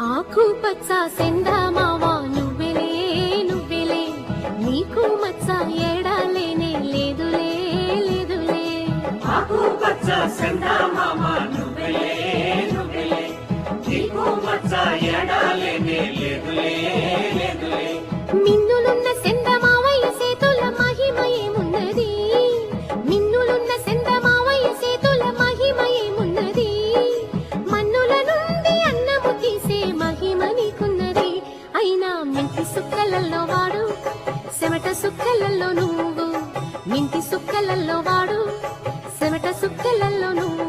ఆకుపచ్చ సెందమావా నువ్వెలే నువ్వెలే, నీకు మచ్చ ఎడాలేనే లేదులే లేదులే. ఆకుపచ్చ సెందమావా నువ్వెలే నువ్వెలే, నీకు మచ్చ ఎడాలేనే లేదులే లేదులే. మిన్నులున్న సెందమావయ్య సేతుల మహిమ ఏమున్నది, మిన్నులున్న సెందమావయ్య సేతుల మహిమ ఏమున్నది, మన్నుల నుండి అన్నము తీసే మహిమ నీకున్నది. అయినా మింటి సుక్కలలో వాడు, చెమట సుక్కలలో నువ్వు, మింటి సుక్కలలో వాడు, చెమట సుక్కలలో నువ్వు.